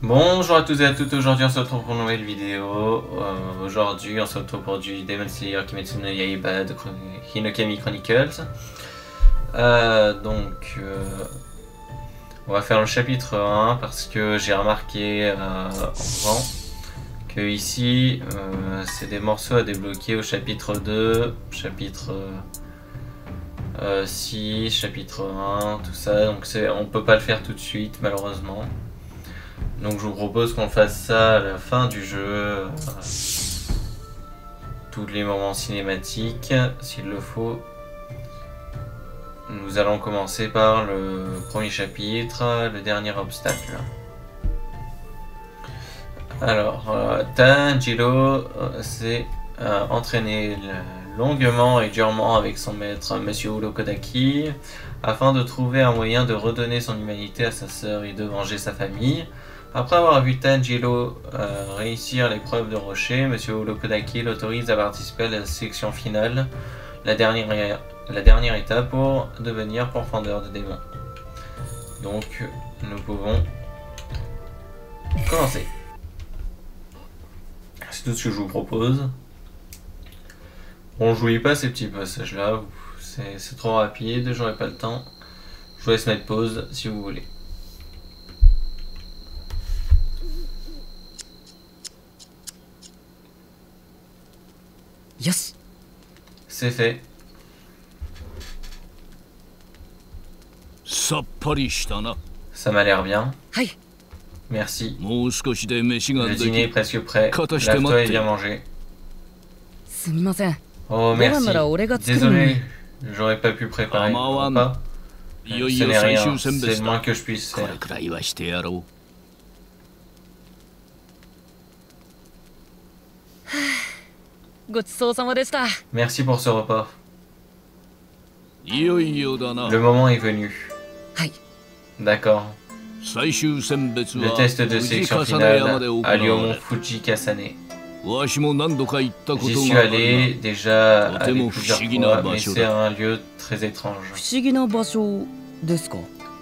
Bonjour à tous et à toutes, aujourd'hui on se retrouve pour une nouvelle vidéo. Aujourd'hui on se retrouve pour du Demon Slayer Kimetsu no Yaiba de Hinokami Chronicles. On va faire le chapitre 1 parce que j'ai remarqué en faisant que ici c'est des morceaux à débloquer au chapitre 2, chapitre 6, chapitre 1, tout ça, donc on peut pas le faire tout de suite malheureusement. Donc je vous propose qu'on fasse ça à la fin du jeu, tous les moments cinématiques s'il le faut. Nous allons commencer par le premier chapitre, le dernier obstacle. Alors, Tanjiro s'est entraîné longuement et durement avec son maître, Monsieur Urokodaki, afin de trouver un moyen de redonner son humanité à sa sœur et de venger sa famille. Après avoir vu Tanjiro réussir l'épreuve de rocher, Monsieur Urokodaki l'autorise à participer à la sélection finale, la dernière étape pour devenir pourfendeur de démons. Donc, nous pouvons commencer. C'est tout ce que je vous propose. Bon, je vous lis pas ces petits passages-là, c'est trop rapide, j'aurai pas le temps. Je vous laisse mettre pause si vous voulez. Yes. C'est fait. Ça m'a l'air bien. Merci. Le dîner est presque prêt. Lave-toi et viens manger. Oh merci. Désolé, j'aurais pas pu préparer le repas. Ce n'est rien, c'est le moins que je puisse faire. Merci pour ce repas. Le moment est venu. D'accord. Le test de sélection finale a lieu au mont Fujikasane. J'y suis allé déjà avec plusieurs fois, mais c'est un lieu très étrange.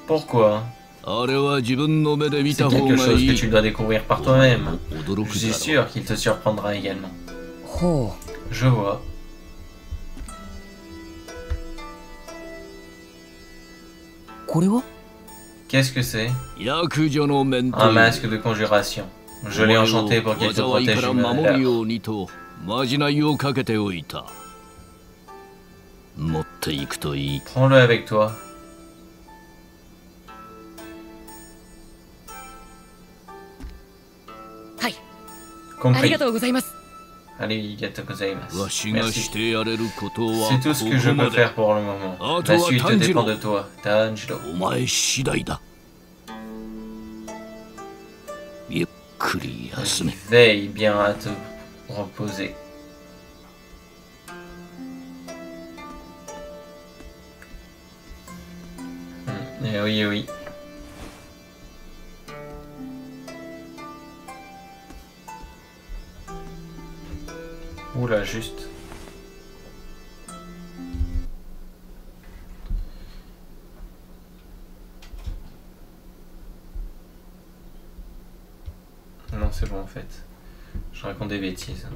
Pourquoi? C'est quelque chose que tu dois découvrir par toi-même. Je suis sûr qu'il te surprendra également. Je vois. Qu'est-ce que c'est? Un masque de conjuration. Je l'ai enchanté pour qu'il te protège du malheur. Prends-le avec toi. Compris. Arigatou gozaimasu. Merci. C'est tout ce que je peux faire pour le moment. La suite dépend de toi, Tanjiro. Veille bien à te reposer. Oui, oui. Oula, juste. Non, c'est bon en fait. Je raconte des bêtises.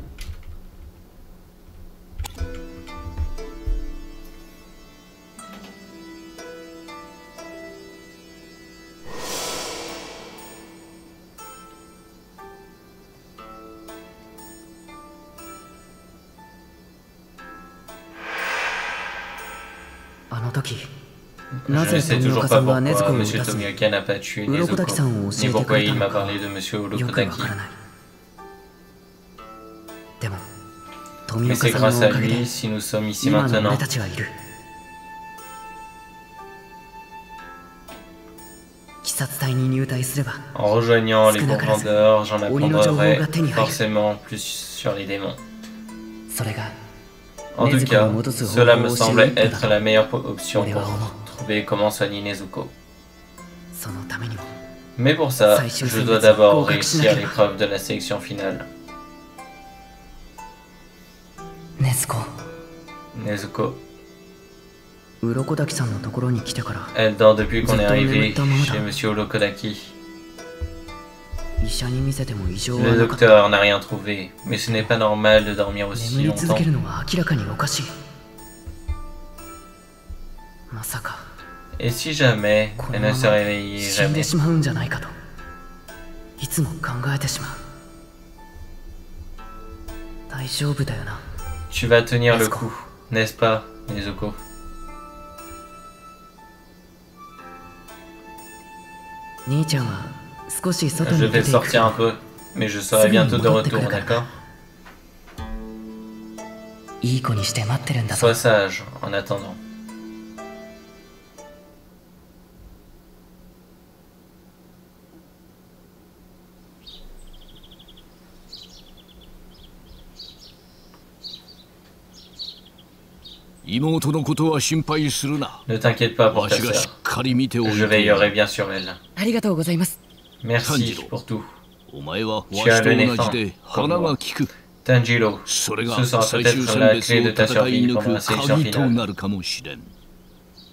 Je ne sais toujours pas pourquoi M. Tomioka n'a pas tué Nezuko, ni pourquoi il m'a parlé de M. Urokodaki. Mais c'est grâce à lui si nous sommes ici maintenant. En rejoignant les pourfendeurs, j'en apprendrai forcément plus sur les démons. En tout cas, cela me semble être la meilleure option pour trouver comment soigner Nezuko. Mais pour ça, je dois d'abord réussir l'épreuve de la sélection finale. Nezuko. Elle dort depuis qu'on est arrivé chez Monsieur Urokodaki. 医者に見せても異常は Le なかった。 docteur n'a rien trouvé, mais ce n'est pas normal de dormir aussi 眠り続 longtemps. けるのは明らかにおかしい。まさか Et si jamais こ elle の ne ま se ま réveillait 死んで jamais? しまうんじゃないかといつも考えてしまう。大丈夫だよな。 Tu vas tenir le Nezuko. coup, n'est-ce pas, Nezuko? 兄ちゃんは少し外 Je に出 vais ていく sortir un peu, mais je serai bientôt de retour, d'accord? いい子にして待ってるんだぞ。 Sois sage en attendant. Ne t'inquiète pas pour ta sœur. Je veillerai bien sur elle. ありがとうございます。 Merci pour tout. Tu as le nez fin, comme moi. Tanjiro, ce sera peut-être la clé de ta survie pendant la sélection finale.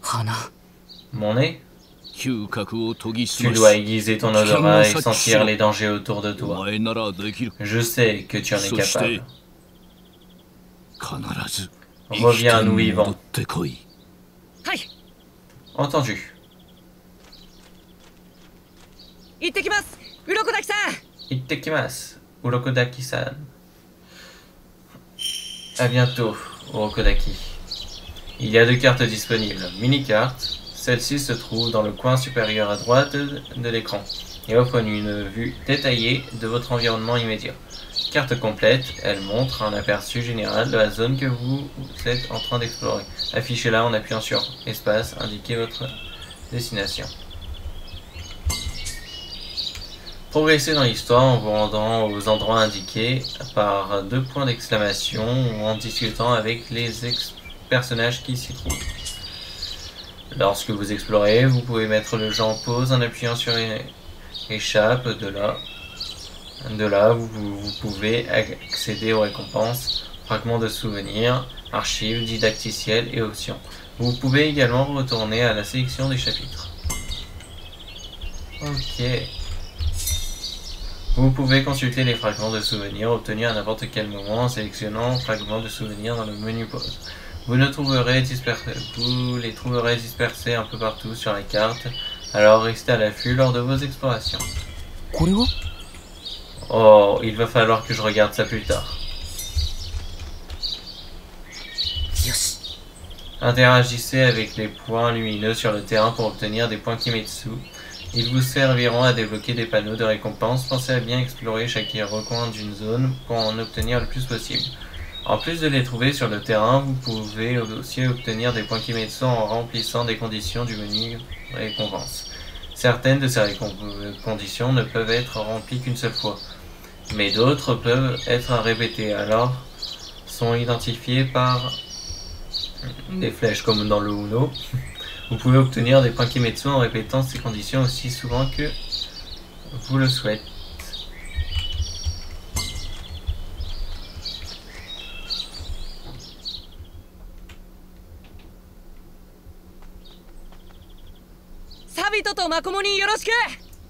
花 Mon nez? Tu dois aiguiser ton odorat et sentir les dangers autour de toi. Je sais que tu en es capable. Reviens à nous vivants. はい、 Entendu. 行ってきます。鱗滝さん。 Ittekimasu, Urokodaki-san. À bientôt, Urokodaki. Il y a 2 cartes disponibles. Mini-carte. Celle-ci se trouve dans le coin supérieur à droite de l'écran et offre une vue détaillée de votre environnement immédiat. Carte complète, elle montre un aperçu général de la zone que vous êtes en train d'explorer. Affichez-la en appuyant sur espace, indiquez votre destination. Progressez dans l'histoire en vous rendant aux endroits indiqués par 2 points d'exclamation ou en discutant avec les personnages qui s'y trouvent. Lorsque vous explorez, vous pouvez mettre le jeu en pause en appuyant sur échappe. De là, vous pouvez accéder aux récompenses, fragments de souvenirs, archives, didacticiels et options. Vous pouvez également retourner à la sélection des chapitres. Ok. Vous pouvez consulter les fragments de souvenirs obtenus à n'importe quel moment en sélectionnant fragments de souvenirs dans le menu pause. Vous les trouverez dispersés un peu partout sur la carte, alors restez à l'affût lors de vos explorations. Oh, il va falloir que je regarde ça plus tard. Interagissez avec les points lumineux sur le terrain pour obtenir des points Kimetsu. Ils vous serviront à débloquer des panneaux de récompense. Pensez à bien explorer chaque recoin d'une zone pour en obtenir le plus possible. En plus de les trouver sur le terrain, vous pouvez aussi obtenir des points Kimetsu en remplissant des conditions du menu récompense. Certaines de ces conditions ne peuvent être remplies qu'une seule fois, mais d'autres peuvent être répétées, alors sont identifiées par des flèches comme dans le Uno. Vous pouvez obtenir des points Kimetsu en répétant ces conditions aussi souvent que vous le souhaitez.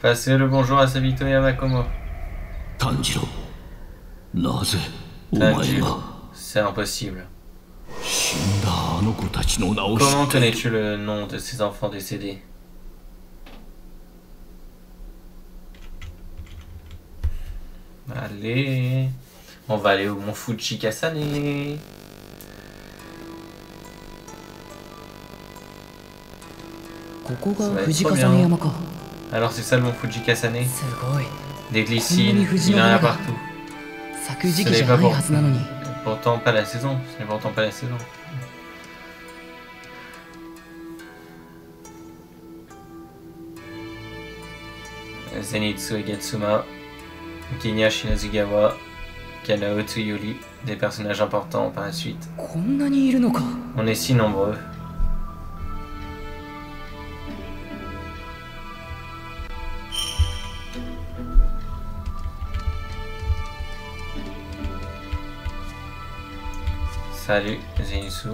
Passez le bonjour à Sabito et à Makomo. Tanjiro, c'est impossible. Comment connais-tu le nom de ces enfants décédés? Allez, on va aller au mont Fujikasane. Alors c'est ça le mont Fujikasane? Des glycines, il y en a partout. Ce n'est pas pourtant pas la saison. Ce n'est pourtant pas la saison. Zenitsu Egatsuma, Kinya Shinazugawa, Kanao Tsuyuri, des personnages importants par la suite. On est si nombreux. Salut, Zenitsu.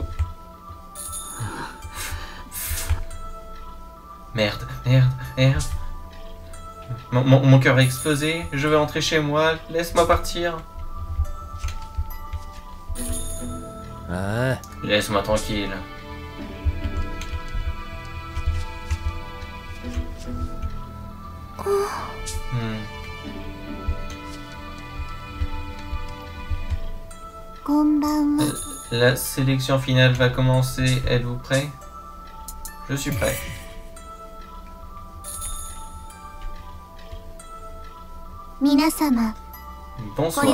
Merde, merde, merde. Mon cœur a explosé. Je vais rentrer chez moi. Laisse-moi partir. Laisse-moi tranquille. La sélection finale va commencer. Êtes-vous prêts? Je suis prêt. Bonsoir.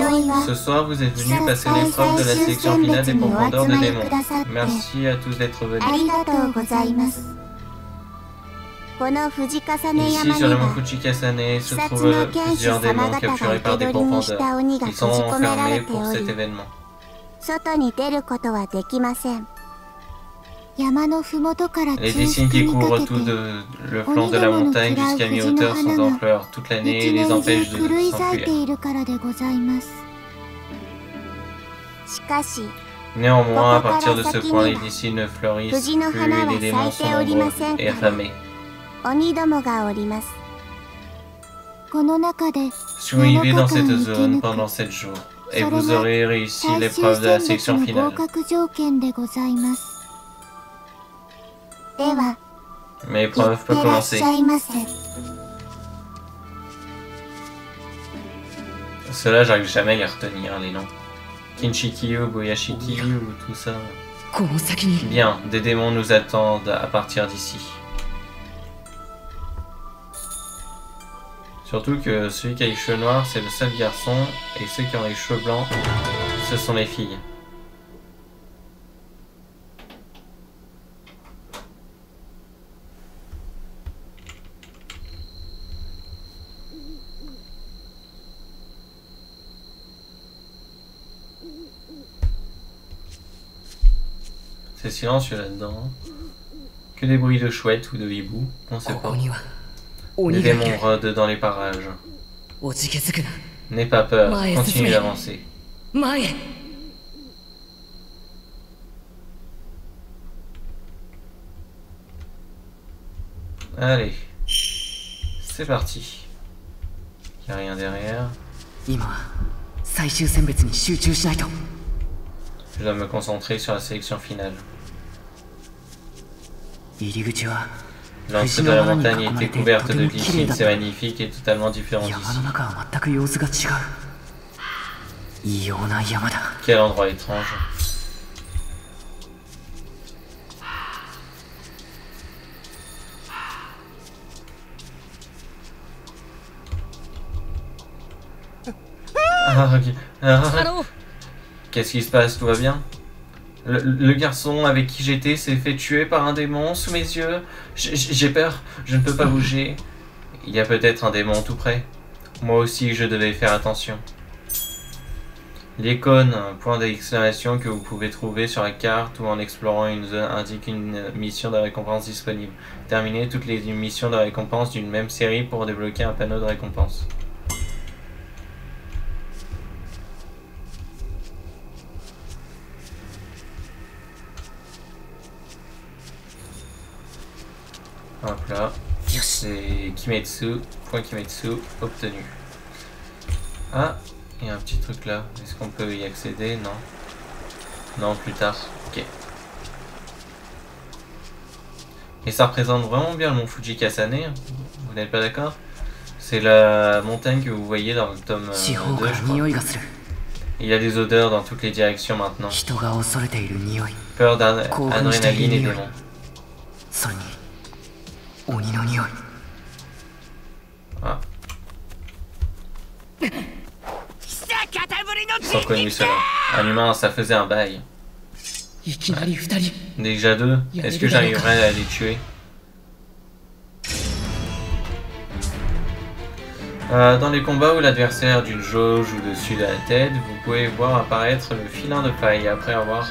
Ce soir, vous êtes venus passer l'épreuve de la sélection finale des profondeurs de démons. Merci à tous d'être venus. Ici, sur le mont Fujikasane, se trouvent plusieurs démons capturés par des profondeurs. Ils sont enfermés pour cet événement. Les décimes qui couvrent tout le flanc de la montagne jusqu'à mi-hauteur sont en fleurs toute l'année et les empêchent de s'enfuir. Néanmoins, à partir de ce point, les décimes ne fleurissent plus et les démons sont nombreux et affamés. Survivez dans cette zone pendant 7 jours et vous aurez réussi l'épreuve de la section finale. Mais l'épreuve peut commencer. Ceux-là, j'arrive jamais à les retenir, les noms. Kinshikyu, Boyashiki ou tout ça. Bien, des démons nous attendent à partir d'ici. Surtout que celui qui a les cheveux noirs, c'est le seul garçon, et ceux qui ont les cheveux blancs, ce sont les filles. C'est silencieux là-dedans. Que des bruits de chouettes ou de hibou, on sait pas. Les démons rôdent dans les parages. N'aie pas peur, continue d'avancer. Allez, c'est parti. Il n'y a rien derrière. Je dois me concentrer sur la sélection finale. L'entrée de la montagne était couverte de glycines, c'est magnifique et totalement différent d'ici. Quel endroit étrange. Qu'est-ce qui se passe? Tout va bien? Le garçon avec qui j'étais s'est fait tuer par un démon sous mes yeux. J'ai peur, je ne peux pas bouger. Il y a peut-être un démon tout près. Moi aussi, je devais faire attention. L'icône, point d'exclamation que vous pouvez trouver sur la carte ou en explorant une zone indique une mission de récompense disponible. Terminez toutes les missions de récompense d'une même série pour débloquer un panneau de récompense. Hop là, c'est Kimetsu, point Kimetsu, obtenu. Ah, il y a un petit truc là, est-ce qu'on peut y accéder? Non. Non, plus tard, ok. Et ça représente vraiment bien le mont Fujikasane, vous n'êtes pas d'accord? C'est la montagne que vous voyez dans le tome 2, je crois. Il y a des odeurs dans toutes les directions maintenant. Peur d'adrénaline et démons. Ah. Sans connu cela. Un humain, ça faisait un bail. Déjà deux. Est-ce que j'arriverai à les tuer? Dans les combats où l'adversaire d'une jauge au-dessus de la tête, vous pouvez voir apparaître le filin de paille. Après avoir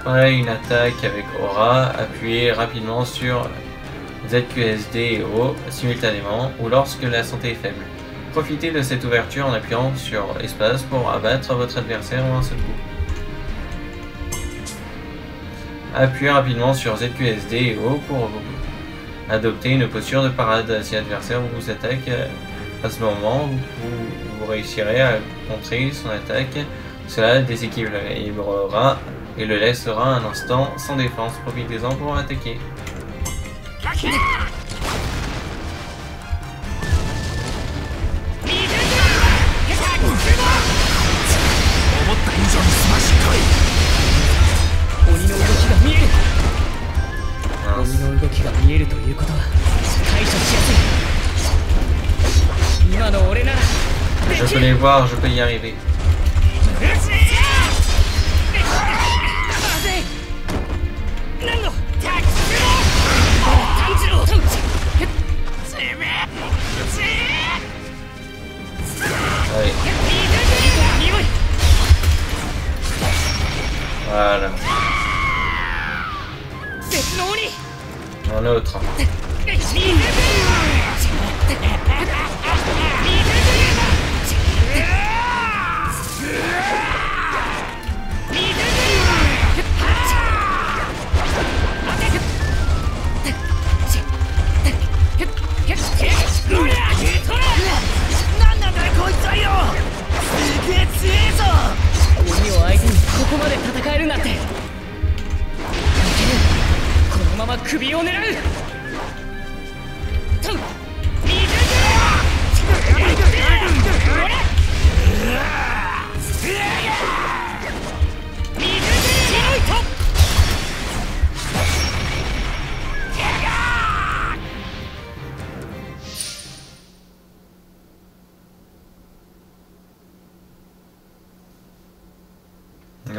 paré une attaque avec aura, appuyez rapidement sur ZQSD et O simultanément ou lorsque la santé est faible. Profitez de cette ouverture en appuyant sur espace pour abattre votre adversaire en un seul coup. Appuyez rapidement sur ZQSD et O pour adopter une posture de parade si l'adversaire vous attaque À ce moment, vous réussirez à contrer son attaque. Cela déséquilibrera et le laissera un instant sans défense. Profitez-en pour attaquer. 動きが見えるということは対処しやすい。今の俺なら Je peux les voir, je peux y arriver. Allez. Voilà. Un autre.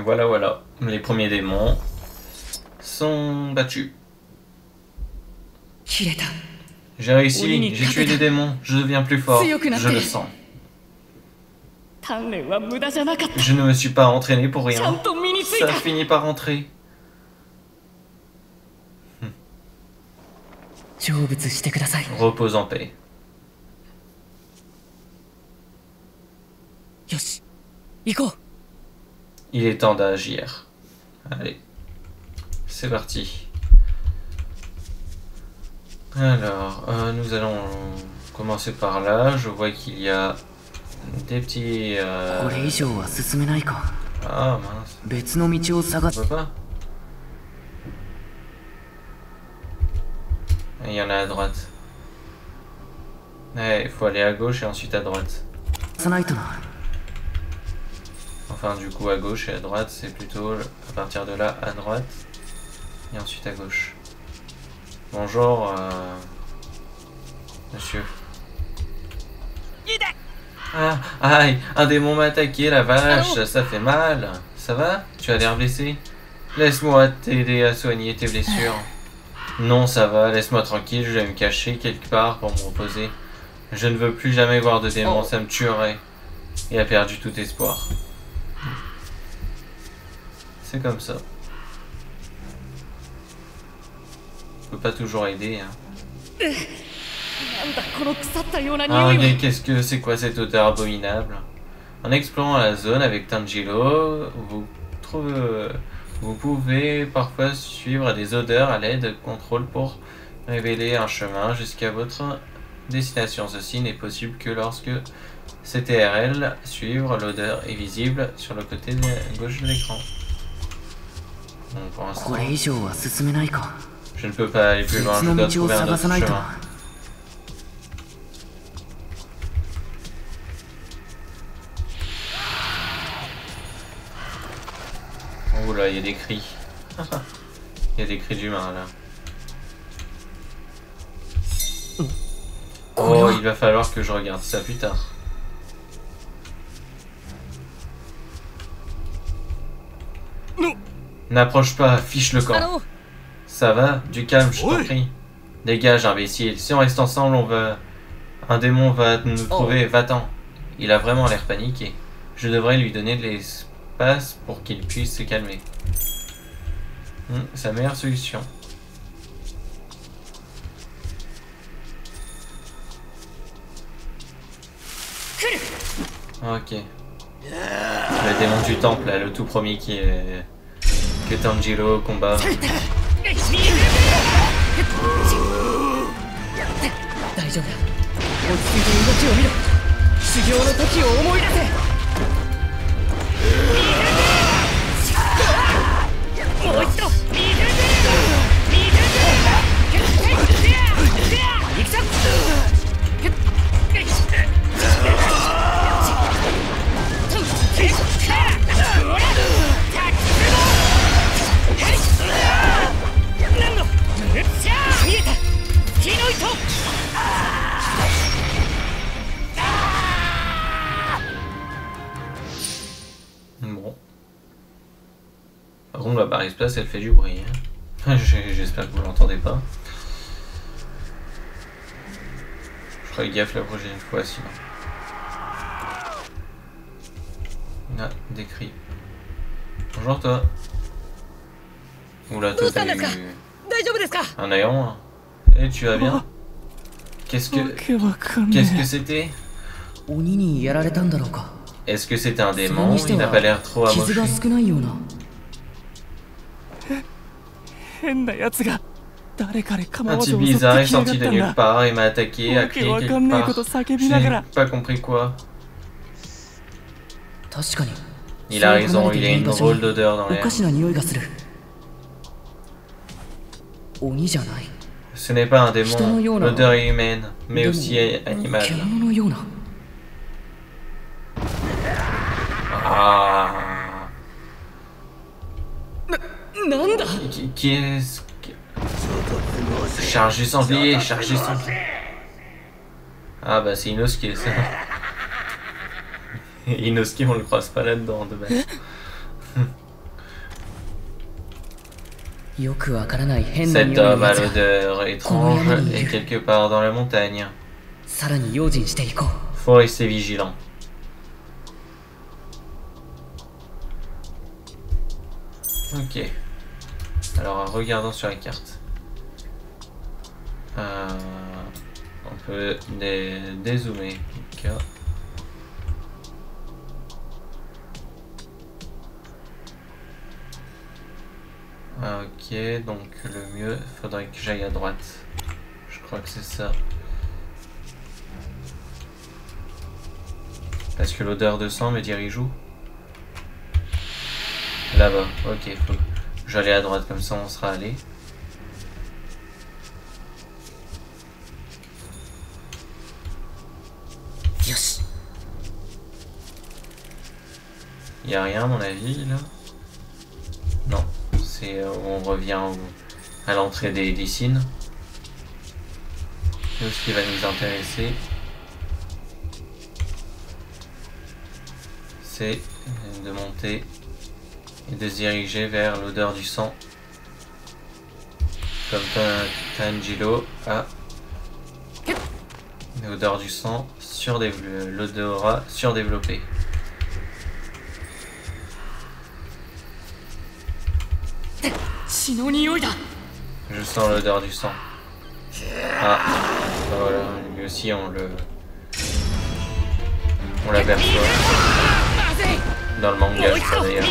Voilà, voilà. Les premiers démons sont battus. J'ai réussi, j'ai tué des démons, je deviens plus fort, je le sens. Je ne me suis pas entraîné pour rien. Ça finit par rentrer. Repose en paix. Il est temps d'agir. Allez, c'est parti. Alors, nous allons commencer par là. Je vois qu'il y a des petits... Ah mince. On peut pas. Il y en a à droite. Il faut aller à gauche et ensuite à droite. Enfin, du coup, à gauche et à droite, c'est plutôt à partir de là à droite et ensuite à gauche. Bonjour, monsieur. Ah, aïe, un démon m'a attaqué, la vache, ça fait mal. Ça va? Tu as l'air blessé? Laisse-moi t'aider à soigner tes blessures. Non, ça va, laisse-moi tranquille, je vais me cacher quelque part pour me reposer. Je ne veux plus jamais voir de démons, ça me tuerait. Il a perdu tout espoir. C'est comme ça. Je peux pas toujours aider. Hein. Ah, mais qu'est-ce que c'est quoi cette odeur abominable? En explorant la zone avec Tanjiro, vous pouvez parfois suivre des odeurs à l'aide de contrôle pour révéler un chemin jusqu'à votre destination. Ceci n'est possible que lorsque CTRL suivre l'odeur est visible sur le côté gauche de l'écran. Bon, pour l'instant, je ne peux pas aller plus loin, je dois trouver un autre chemin. Oh là, il y a des cris. Il y a des cris d'humains là. Oh, il va falloir que je regarde ça plus tard. N'approche pas, fiche le camp. Ça va? Du calme, je t'en prie. Dégage, imbécile. Si on reste ensemble, un démon va nous trouver. Va-t'en. Il a vraiment l'air paniqué. Je devrais lui donner de l'espace pour qu'il puisse se calmer. C'est la meilleure solution. Ok. Le démon du temple, là, le tout premier qui est... que Tanjiro combat. 落ち着いて動きを見ろ。修行の時を思い出せ。もう一度。行くぞ。Bon. Par contre, la barre espace, elle fait du bruit. Hein. J'espère que vous l'entendez pas. Je ferai gaffe la prochaine fois sinon. Ah, des cris. Bonjour toi. Oula, toi t'as eu un aéron. Et tu vas bien? Qu'est-ce que c'était? Est-ce que c'était un démon? Il n'a pas l'air trop amoché. Un type bizarre est sorti de nulle part et m'a attaqué, a crié quelque part. Je n'ai pas compris quoi. Il a raison, il y a une drôle d'odeur dans l'air. Ce n'est pas un démon, l'odeur est humaine, mais aussi animale. Ah. Qui est-ce que... Charge du sanglier, charge du sanglier. Ah bah c'est Inosuke ça. Inosuke on le croise pas là-dedans de base. Cet homme à l'odeur étrange est quelque part dans la montagne. Faut rester vigilant. Ok. Alors regardons sur la carte. On peut dézoomer. Okay. Ok, donc le mieux, faudrait que j'aille à droite. Je crois que c'est ça. Parce que l'odeur de sang me dirige où? Là-bas, ok, faut... J'allais à droite, comme ça on sera allé. Il n'y a rien à mon avis là. Non, c'est on revient à l'entrée des lycines. C'est ce qui va nous intéresser. C'est de monter et de se diriger vers l'odeur du sang. Comme Tanjiro a l'odeur du sang l'odorat surdéveloppé. Je sens l'odeur du sang. Ah, voilà, lui aussi on l'aperçoit. Dans le manga, je crois d'ailleurs.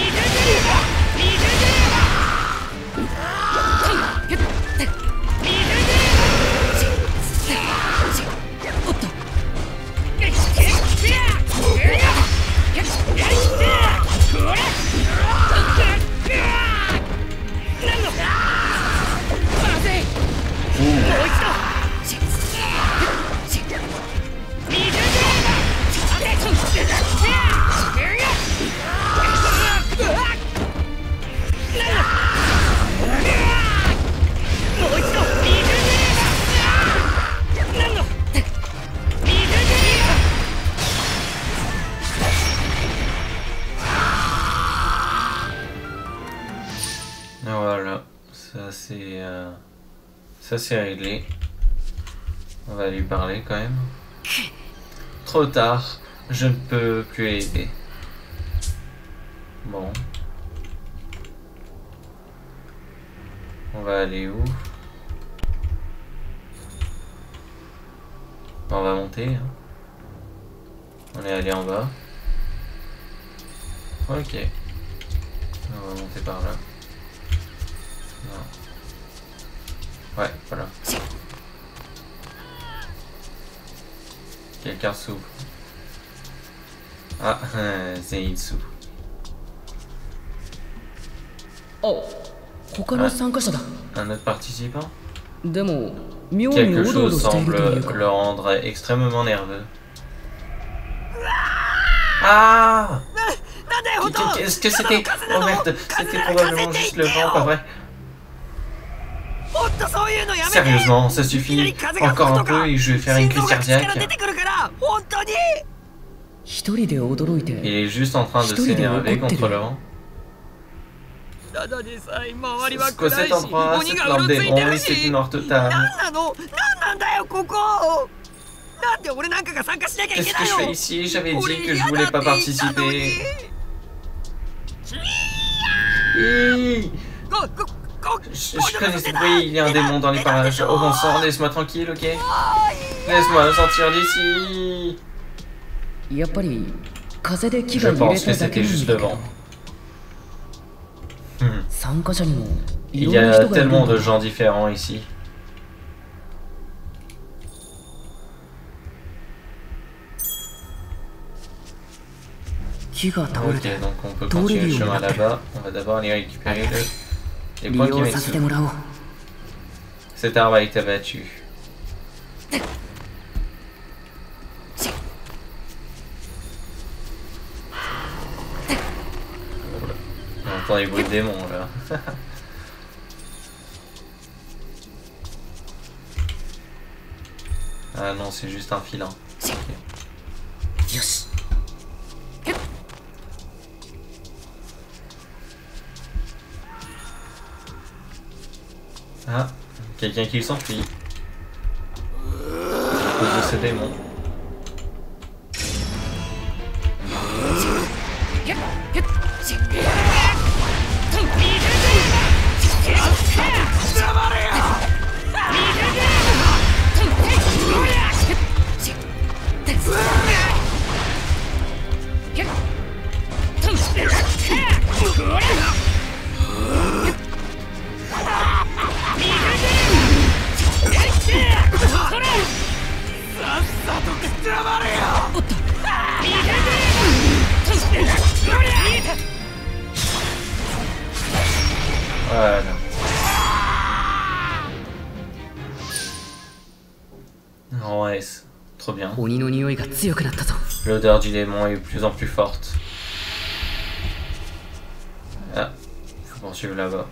Voilà, ça c'est réglé. On va lui parler quand même. Trop tard, je ne peux plus l'aider. Bon. On va aller où? On va monter. Hein. On est allé en bas. Ok. On va monter par là. Non. Ouais, voilà. Quelqu'un s'ouvre. Ah, Zenitsu. 他の参加者だ。 Un autre participant? でも妙に Quelque おどお chose どしている semble というか。 le rendre extrêmement nerveux. Ah! Qu'est-ce que c'était? Oh merde, c'était probablement juste le vent, pas vrai? Sérieusement, ça suffit. Encore un peu et je vais faire une crise cardiaque. 一人で驚いて Il est juste en train de s'énerver contre le vent. C'est quoi cet endroit? C'est plein de démons, oui, c'est une mort totale. Qu'est-ce que je fais ici? J'avais dit que je voulais pas participer. Je connais ce bruit, il y a un démon dans les parages. Oh bon sang, laisse-moi tranquille, ok? Laisse-moi sortir d'ici. やっぱり風で木 Je が揺れ pense た que だけ c'était なん juste だ le けど vent. 参加者にもい Il ろ y んな a 人がいるん tellement だ de gens différents ici. 木が倒れ Ok, て donc on peut continuer le chemin là-bas. On va d'abord aller récupérer les 利 points 用させて Kimetsu. もらおう。 Cet arbre a été abattu. On entend les bruits de démons là. Ah non, c'est juste un filin. Ok. よし。 Ah, quelqu'un qui s'enfuit. À cause de ce démon. Voilà. Ouais, c'est trop bien. 鬼の匂いが強くなったぞ。 L'odeur du démon est de plus en plus forte. Ah, faut poursuivre là-bas.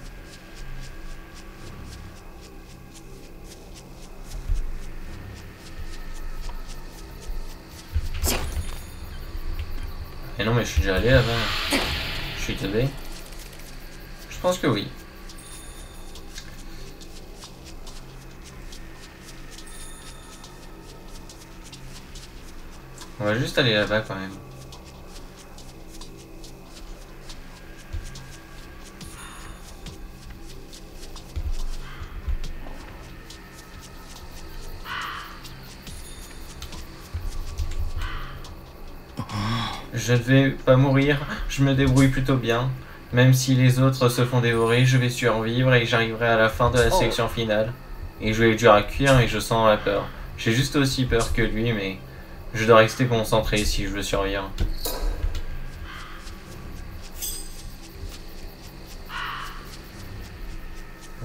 Mais non, mais je suis déjà allé là-bas. Je suis teubé. Je pense que oui. On va juste aller là-bas quand même. Je ne vais pas mourir, je me débrouille plutôt bien. Même si les autres se font dévorer, je vais survivre et j'arriverai à la fin de la section finale. Et je vais être dur à cuire, mais je sens la peur. J'ai juste aussi peur que lui, mais je dois rester concentré si je veux survivre.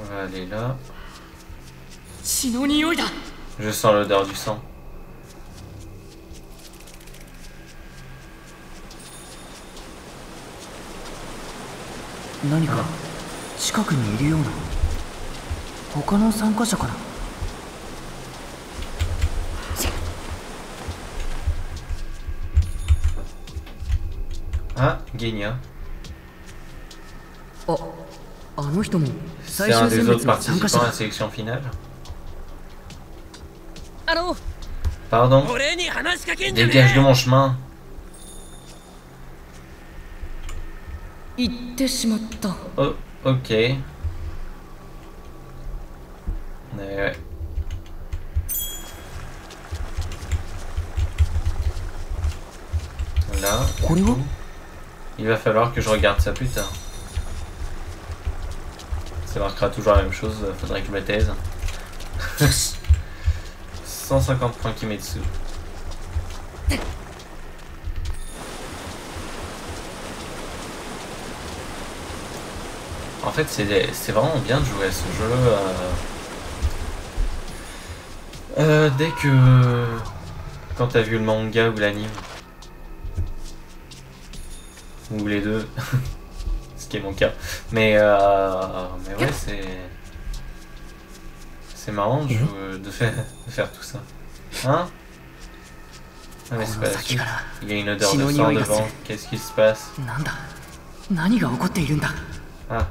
On va aller là. Je sens l'odeur du sang. Naniか近くにいるような。他の参加者かな。 Ah, Genya. あの人も C'est 最 un 終 des 選 autres 別の参加 participants 者 à だ la。sélection finale. あの Pardon. 俺に話しかけんじゃね Dégage de mon chemin. 行ってしまった。 Oh, ok. Ouais. Là. これは Il va falloir que je regarde ça plus tard. Ça marquera toujours la même chose, faudrait que je me taise. 150 points Kimetsu. En fait, c'est vraiment bien de jouer à ce jeu. Dès que... Quand t'as vu le manga ou l'anime. Ou les deux. Ce qui est mon cas. Mais ouais, c'est marrant de faire tout ça. Hein? Ah mais c'est pas la suite. Il y a une odeur de sang devant. Qu'est-ce qui se passe? Ah.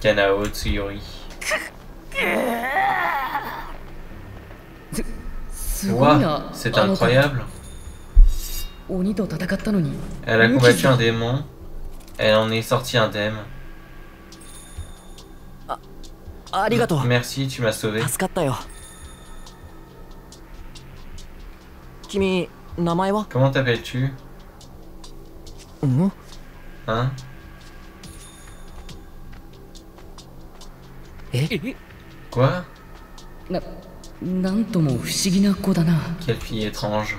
Kanao Tsuyori. Ouah, c'est incroyable. Elle a combattu un démon. Elle en est sortie indemne. Merci, tu m'as sauvé. Comment t'appelles-tu? Hein? Quoi? Quelle fille étrange.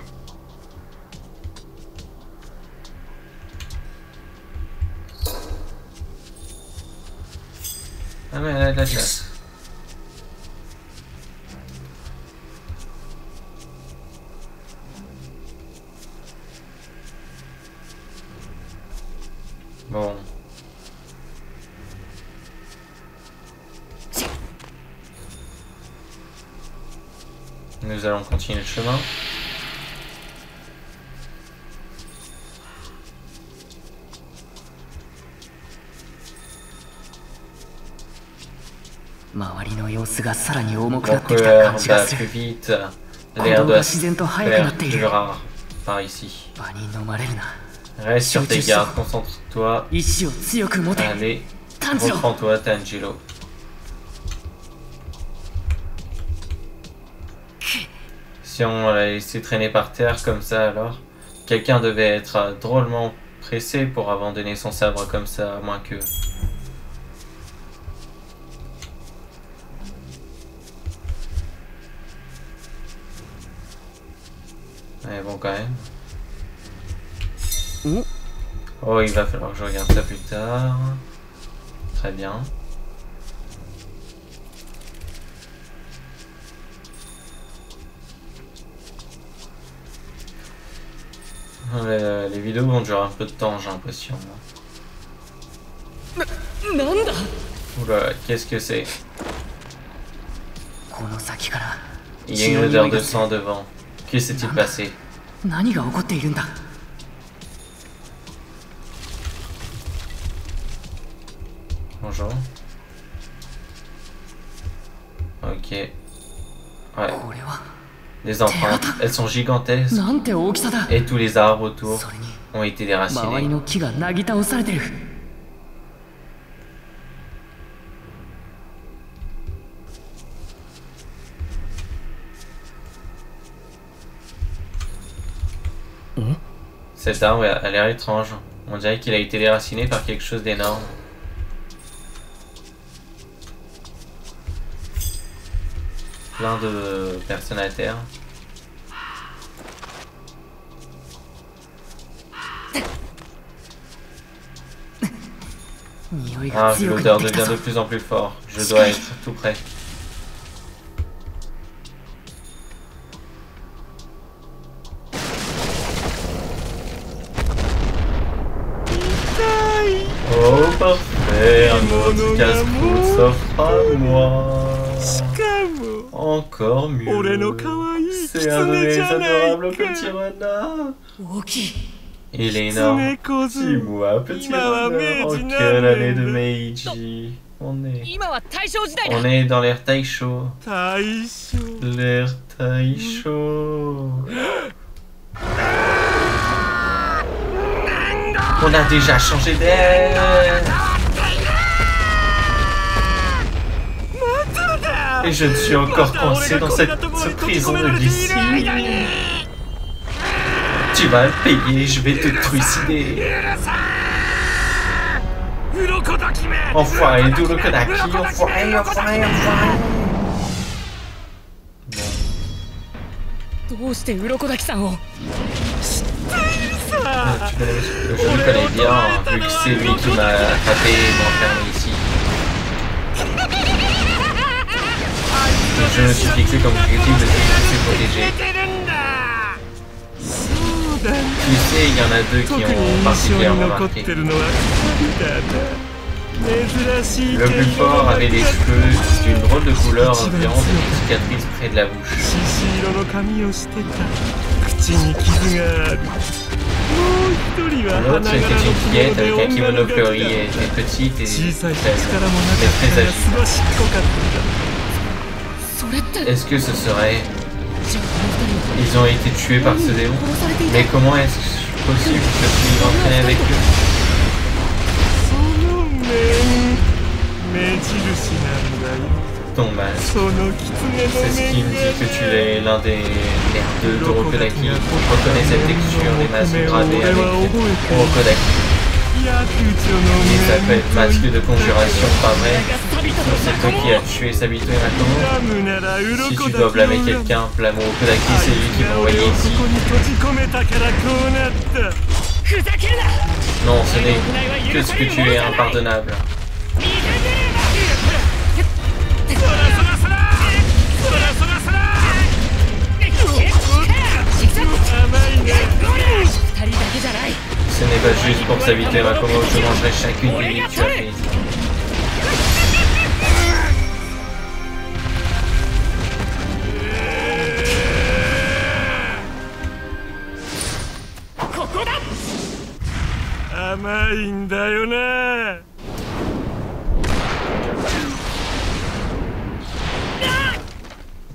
Ah mais elle a de la chasse. Bon. Nous allons continuer le chemin. Mon cœur bat plus vite. L'air doit se faire plus rare par ici. Reste sur tes gardes, concentre-toi. Allez, reprends-toi, Tanjiro. Si on l'a laissé traîner par terre comme ça, alors quelqu'un devait être drôlement pressé pour abandonner son sabre comme ça, à moins que... Mais bon, quand même. Oh, il va falloir que je regarde ça plus tard. Très bien. Les vidéos vont durer un peu de temps, j'ai l'impression. Oula, qu'est-ce que c'est? Il y a une odeur de sang devant. Que s'est-il passé? Bonjour. Ok. Ouais. Les empreintes, elles sont gigantesques. Et tous les arbres autour ont été déracinés. Cet arbre a l'air étrange. On dirait qu'il a été déraciné par quelque chose d'énorme. Plein de personnes à terre. Ah, l'odeur devient de plus en plus fort. Je dois être tout près. Oh parfait, un autre casse-croûte s'offre à moi. Encore mieux. C'est un de mes adorables petits renards. Il est énorme. Dis-moi, petit renard, en quelle année de Meiji? On est dans l'ère Taisho. L'ère Taisho. On a déjà changé d'air. Et je ne suis encore coincé dans cette prison de glycine. Tu vas le payer, je vais te trucider. Enfoiré, Urokodaki, enfoiré. どうして鱗滝さんを Je le connais bien, vu que c'est lui qui m'a tapé et m'a enfermé ici. Je me suis fixé comme objectif de se protéger. Tu sais, il y en a deux qui ont particulièrement marqué. Le plus fort avait des cheveux d'une drôle de couleur viande et des cicatrices près de la bouche. L'autre était une fillette avec un kimono fleuri et était petite et faible, mais très agile. Est-ce que ce serait... Ils ont été tués par ce démon? Mais comment est-ce possible que tu nous entraînes avec eux? Ton masque. C'est ce qui me dit que tu es l'un des merdeux d'Urokodaki. Reconnais cette texture des masques gravés avec Urokodaki. Il s'appelle masque de conjuration, pas vrai? C'est toi qui as tué Sabito et Makomo? Si tu dois blâmer quelqu'un, blâme Urokodaki, c'est lui qui m'a envoyé ici. Non, ce n'est que ce que tu es impardonnable. Ce n'est pas juste pour Sabito et Makomo, je mangerai chacune des vies que tu as prises.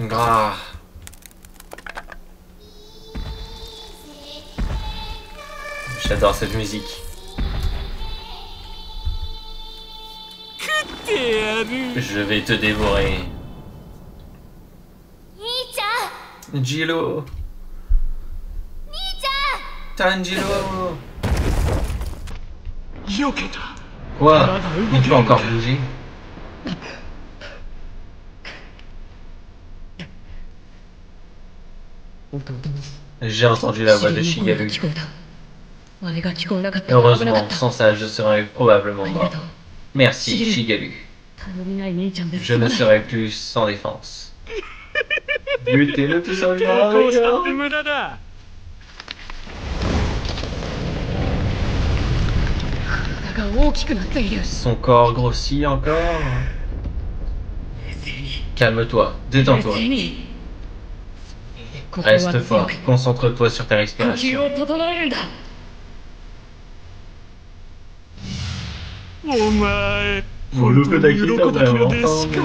Gras. J'adore cette musique. Je vais te dévorer. Jiro. Tanjiro. Quoi? Il peut encore bouger? J'ai entendu la voix de Shigaru. Heureusement, sans ça, je serais probablement mort. Merci, Shigaru. Je ne serai plus sans défense. Luttez le plus savant. Son corps grossit encore. Calme-toi, détends-toi. Reste fort, concentre-toi sur ta respiration. Urokodaki t'a vraiment formé.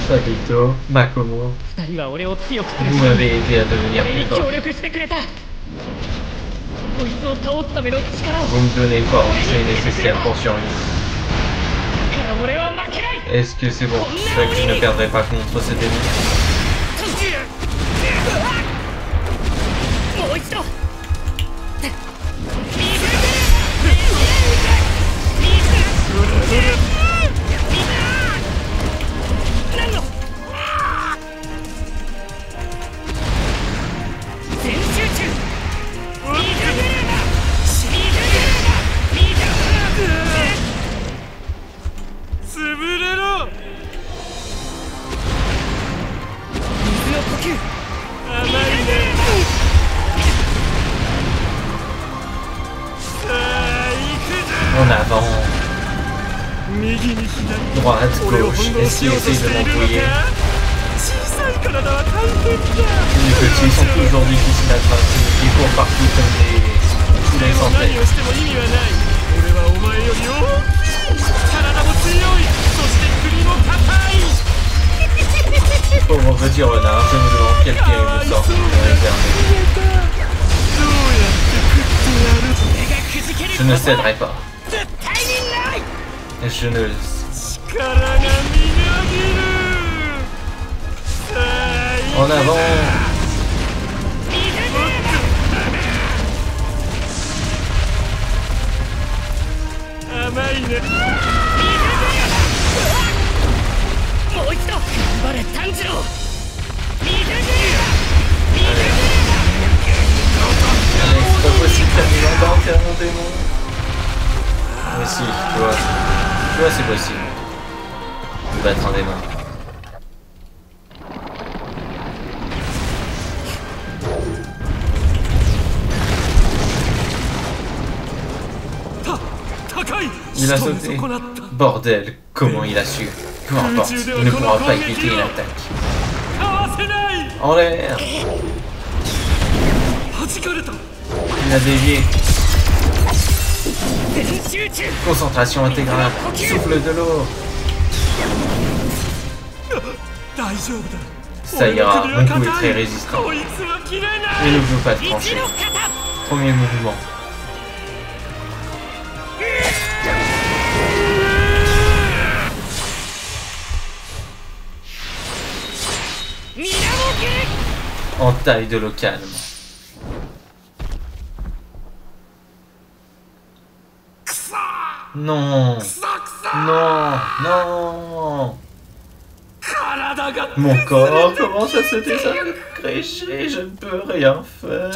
Sabito, Makomo, vous m'avez aidé à devenir plus fort. Vous me donnez force nécessaire pour survivre. Est-ce que c'est pour ça que je ne perdrai pas contre ce démon? En avant. Droite, gauche, est-ce qu'il essaye de m'embrouiller? Les petits sont toujours difficiles à attraper. Ils courent partout comme des poulets sans tête. Pauvre petit renard, je me demande quel terrible sort réservé. Je ne céderai pas. Je ne... En avant. ないね。もう一度頑張れ炭治郎。C'est pas possible, Camille, on va faire mon démon. Mais si, tu vois c'est possible. De battre un démon. Il a sauté. Bordel, comment il a su? Peu importe, il ne pourra pas éviter une attaque. En l'air. Il a dévié. Concentration intégrale. Souffle de l'eau. Ça ira, mon coup est très résistant. Il ne veut pas te trancher. Premier mouvement. Entaille de l'eau calme. Non. Non. Non. Mon corps commence à se désagréger, je ne peux rien faire.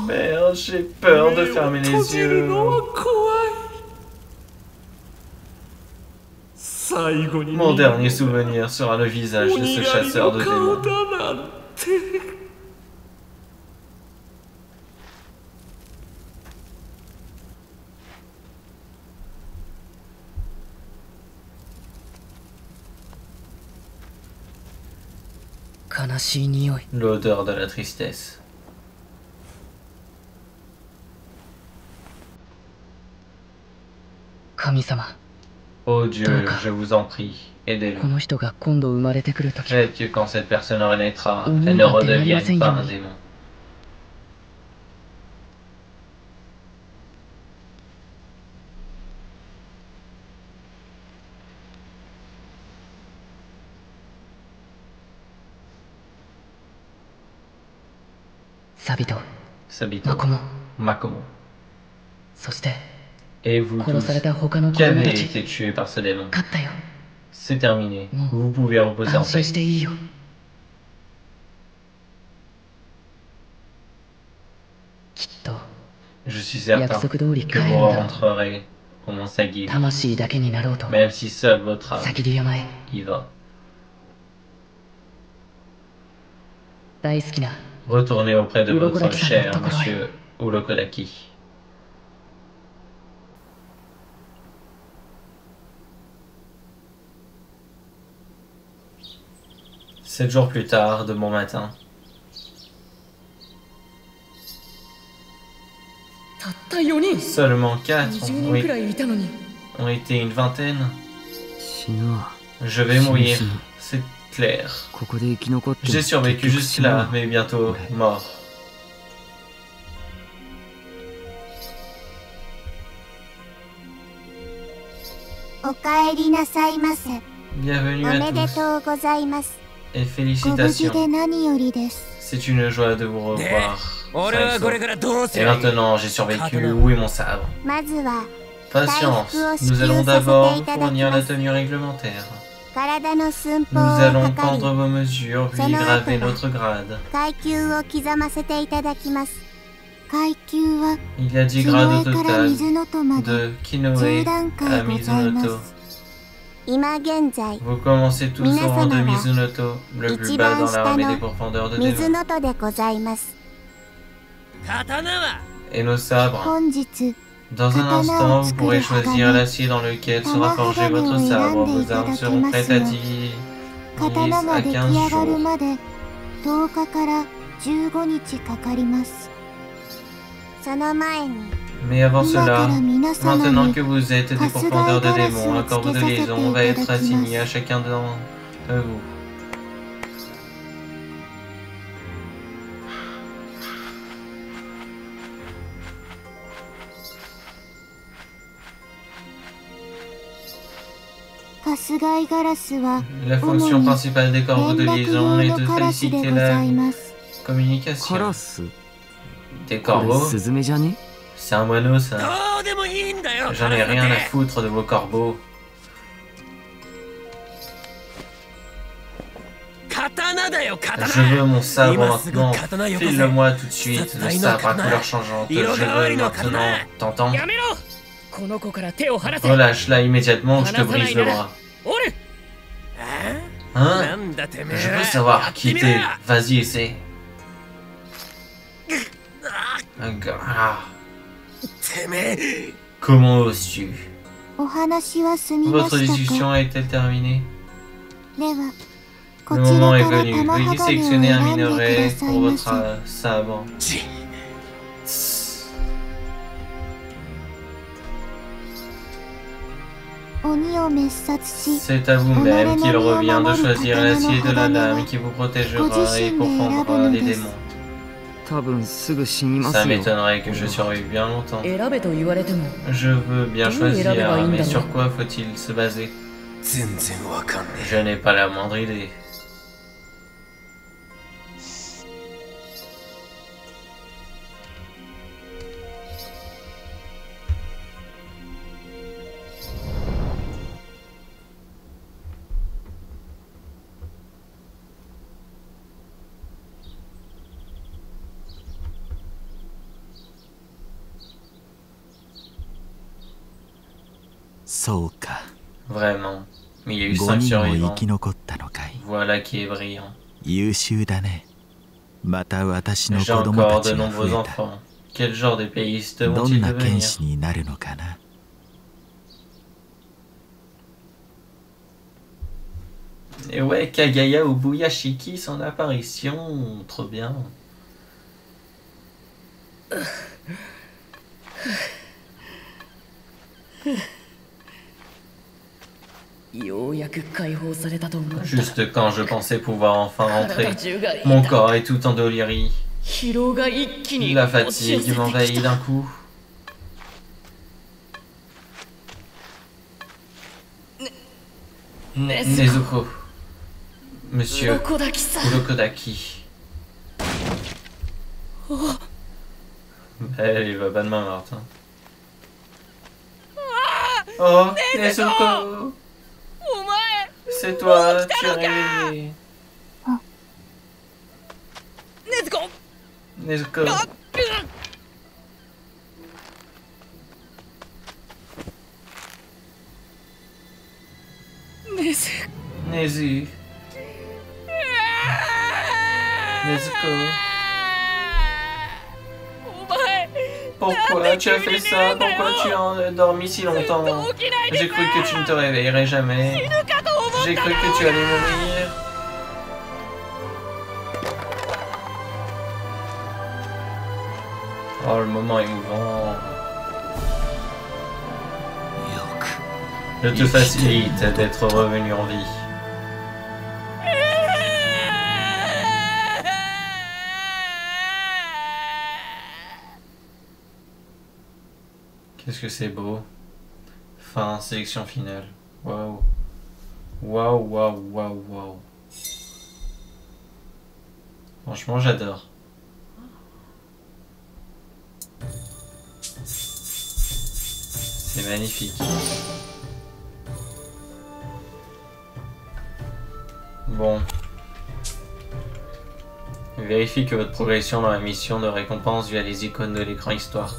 Merde, j'ai peur de fermer les yeux. Mon dernier souvenir sera le visage de ce chasseur de démons. L'odeur de la tristesse. Oh Dieu, je vous en prie, aidez-le. Faites que quand cette personne renaîtra, elle ne redevienne pas un démon. Sabito, Makomo. Et vous tous, qui avez été tués par ce démon. C'est terminé, vous pouvez reposer en paix. Je suis certain que vous rentrerez au Mont Sagiri, même si seule votre âme y va. Retournez auprès de votre cher monsieur Urokodaki. 7 jours plus tard, de bon matin. Seulement 4 ont été une vingtaine. Je vais mourir, c'est clair. J'ai survécu jusque-là, mais bientôt mort. Bienvenue à tous. Et félicitations. C'est une joie de vous revoir. Et maintenant, j'ai survécu. Où est mon sabre? Patience. Nous allons d'abord vous fournir la tenue réglementaire. Nous allons prendre vos mesures, puis graver notre grade. Il y a 10 grades au total, de Kinoe à Mizunoto. Vous commencez tous au rang de Mizunoto, le plus bas dans l'armée des pourfendeurs de démons. Et nos sabres. Dans un instant, vous pourrez choisir l'acier dans lequel sera forgé votre sabre. Vos armes seront prêtes à 10 à 15 jours. Mais avant cela, maintenant que vous êtes des pourfendeurs de démons, un corps de liaison va être assigné à chacun d'entre vous. La fonction principale des corbeaux de liaison est de faciliter la communication. T'es これ corbeau? スズメじゃね？ C'est un moineau ça. どうでもいいんだよ。 J'en ai rien à foutre de vos corbeaux. 刀だよ、刀。 Je veux mon sabre 今すぐ maintenant. 刀よこせ。 File-le-moi tout de suite, le sabre à couleur changeante. Je veux maintenant. T'entends? やめろ！この子から手を離せ！ Relâche-la immédiatement ou je te brise le bras. おる！ Hein? なんだてめえ。 Je veux savoir qui t'es. Vas-y, essaie. Ah. てめえ。 Comment oses-tu? お話は済みま Votre したか？ discussion est-elle terminée? では、こ Le ちら moment か est ら venu. 玉 Veuillez 鋼を sélectionner un 選んでく minerai ださ pour いま votre せ。 sabre. 鬼を滅殺し、 C'est à vous-même qu'il revient de choisir l'acier de la lame qui vous protégera et pourfendra les démons. 多分すぐ死にま Ça すよ。 m'étonnerait que je survive bien longtemps. 選べと言われても、 Je veux bien choisir, mais sur quoi faut-il se baser? 全然わかんね Je n'ai pas la moindre idée. そうか。 Vraiment. Mais il y a eu 5 5人も生 survivants. き残ったのかい。 Voilà qui est brillant. 優秀だね。また私の J'ai 子供 encore たち de が nombreux 増えた。 enfants. Quel genre d'épéistes どん vont-ils な剣 devenir? 士になるのかな。 Et ouais, Kagaya Ubuyashiki, son apparition. Trop bien. ようやく解放されたと思った。 Juste quand je pensais pouvoir enfin 体 rentrer. 中が痛い。 Mon corps est tout endolori. 疲労が一気に La 押し寄 fatigue せてき m'envahit た。 d'un coup. Nezuko. Monsieur 鱗だきさん。 Urokodaki. Elle va pas de main morte. Hein. Oh, Nezuko! お前、 C'est toi, tu es réveillé. ねずこ。 Nezuko. ねず。 Nezu. Nezuko. お前、 Pourquoi tu as fait ça? Pourquoi tu as dormi si longtemps? 起きないで J'ai cru que tu ne te réveillerais jamais. 死ぬかと思った。 J'ai cru que tu allais mourir. Oh, le moment émouvant. よく Je te facilite d'être revenu en vie. Qu'est-ce que c'est beau. Fin, sélection finale. Waouh. Waouh, waouh, waouh, waouh. Franchement, j'adore. C'est magnifique. Bon. Vérifiez que votre progression dans la mission de récompense via les icônes de l'écran histoire.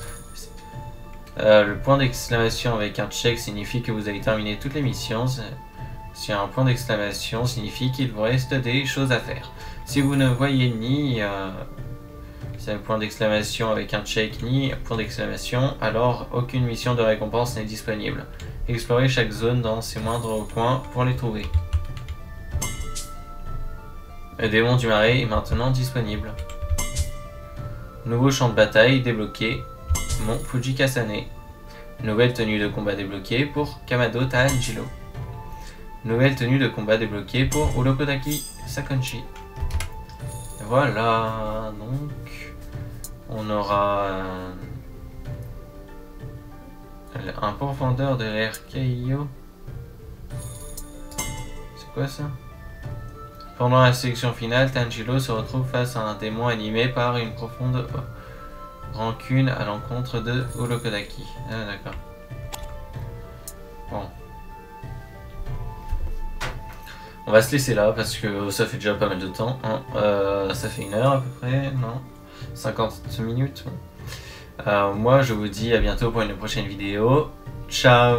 Le point d'exclamation avec un check signifie que vous avez terminé toutes les missions. Si un point d'exclamation signifie qu'il vous reste des choses à faire. Si vous ne voyez ni un point d'exclamation avec un check ni un point d'exclamation, alors aucune mission de récompense n'est disponible. Explorez chaque zone dans ses moindres coins pour les trouver. Le démon du marais est maintenant disponible. Nouveau champ de bataille débloqué. Mont Fujikasane. Nouvelle tenue de combat débloquée pour Kamado Tanjiro. Nouvelle tenue de combat débloquée pour Urokodaki Sakonji. Et voilà, donc on aura un pourfendeur de l'air Keiyo. C'est quoi ça? Pendant la sélection finale, Tanjiro se retrouve face à un démon animé par une profonde rancune à l'encontre de Urokodaki. Ah d'accord. Bon. On va se laisser là parce que ça fait déjà pas mal de temps. Hein. Ça fait 1 heure à peu près, non 50 minutes. Bon. Moi je vous dis à bientôt pour une prochaine vidéo. Ciao!